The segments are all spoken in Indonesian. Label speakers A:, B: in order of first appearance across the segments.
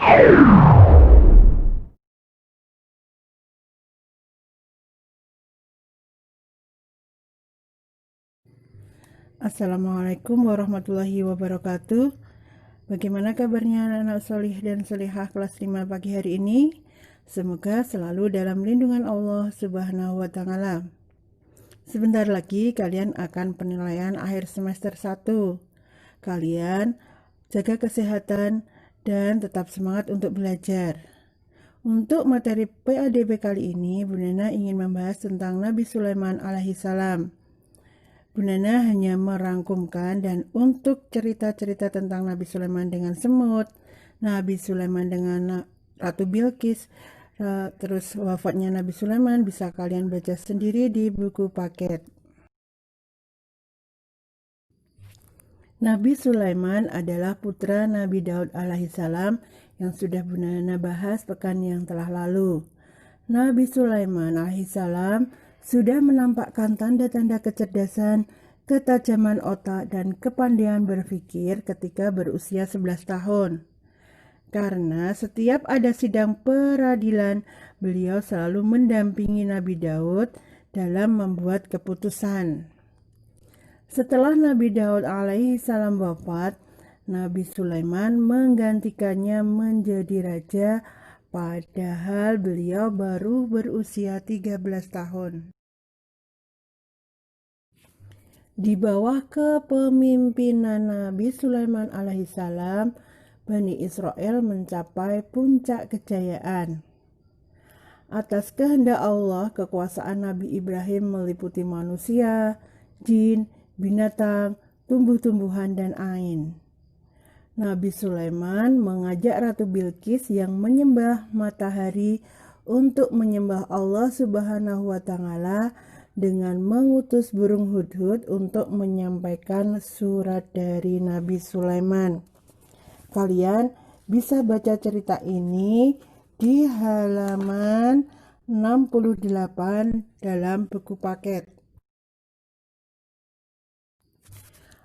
A: Assalamualaikum warahmatullahi wabarakatuh. Bagaimana kabarnya anak-anak solih dan solihah kelas 5 pagi hari ini? Semoga selalu dalam lindungan Allah Subhanahu wa Ta'ala. Sebentar lagi kalian akan penilaian akhir semester 1. Kalian jaga kesehatan dan tetap semangat untuk belajar. Untuk materi PADB kali ini, Bu Nana ingin membahas tentang Nabi Sulaiman alaihissalam. Bu Nana hanya merangkumkan dan untuk cerita-cerita tentang Nabi Sulaiman dengan semut, Nabi Sulaiman dengan Ratu Bilqis, terus wafatnya Nabi Sulaiman bisa kalian baca sendiri di buku paket. Nabi Sulaiman adalah putra Nabi Daud alaihissalam yang sudah Bu Nana bahas pekan yang telah lalu. Nabi Sulaiman alaihissalam sudah menampakkan tanda-tanda kecerdasan, ketajaman otak, dan kepandaian berpikir ketika berusia 11 tahun. Karena setiap ada sidang peradilan, beliau selalu mendampingi Nabi Daud dalam membuat keputusan. Setelah Nabi Daud alaihissalam wafat, Nabi Sulaiman menggantikannya menjadi raja, padahal beliau baru berusia 13 tahun. Di bawah kepemimpinan Nabi Sulaiman alaihissalam, Bani Israel mencapai puncak kejayaan. Atas kehendak Allah, kekuasaan Nabi Ibrahim meliputi manusia, jin, binatang, tumbuh-tumbuhan, dan ain. Nabi Sulaiman mengajak Ratu Bilqis yang menyembah matahari untuk menyembah Allah Subhanahu wa Ta'ala dengan mengutus burung hudhud untuk menyampaikan surat dari Nabi Sulaiman. Kalian bisa baca cerita ini di halaman 68 dalam buku paket.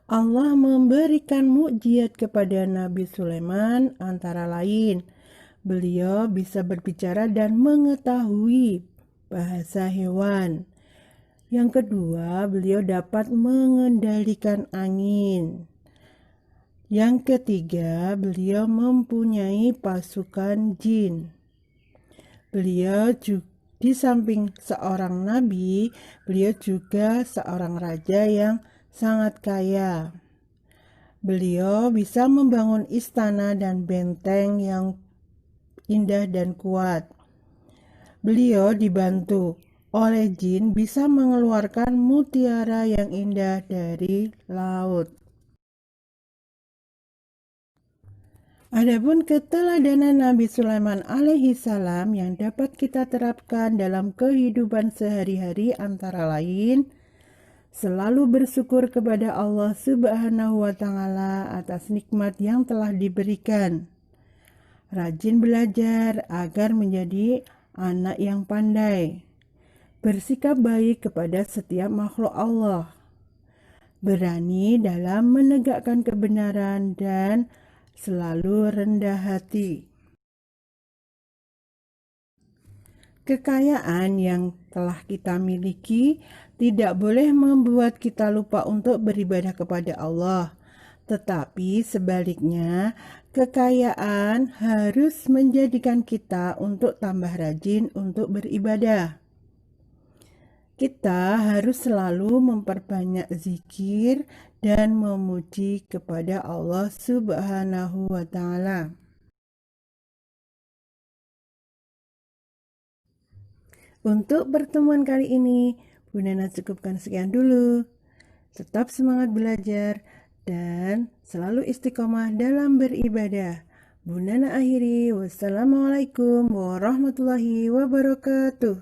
A: Allah memberikan mukjizat kepada Nabi Sulaiman, antara lain beliau bisa berbicara dan mengetahui bahasa hewan. Yang kedua, beliau dapat mengendalikan angin. Yang ketiga, beliau mempunyai pasukan jin. Beliau juga di samping seorang nabi, beliau juga seorang raja yang sangat kaya. Beliau bisa membangun istana dan benteng yang indah dan kuat. Beliau dibantu oleh jin bisa mengeluarkan mutiara yang indah dari laut. Adapun keteladanan Nabi Sulaiman alaihissalam yang dapat kita terapkan dalam kehidupan sehari-hari antara lain selalu bersyukur kepada Allah Subhanahu wa Ta'ala atas nikmat yang telah diberikan. Rajin belajar agar menjadi anak yang pandai. Bersikap baik kepada setiap makhluk Allah. Berani dalam menegakkan kebenaran dan selalu rendah hati. Kekayaan yang telah kita miliki tidak boleh membuat kita lupa untuk beribadah kepada Allah. Tetapi sebaliknya, kekayaan harus menjadikan kita untuk tambah rajin untuk beribadah. Kita harus selalu memperbanyak zikir dan memuji kepada Allah Subhanahu wa Ta'ala. Untuk pertemuan kali ini, Bu Nana cukupkan sekian dulu. Tetap semangat belajar dan selalu istiqomah dalam beribadah. Bu Nana akhiri, wassalamualaikum warahmatullahi wabarakatuh.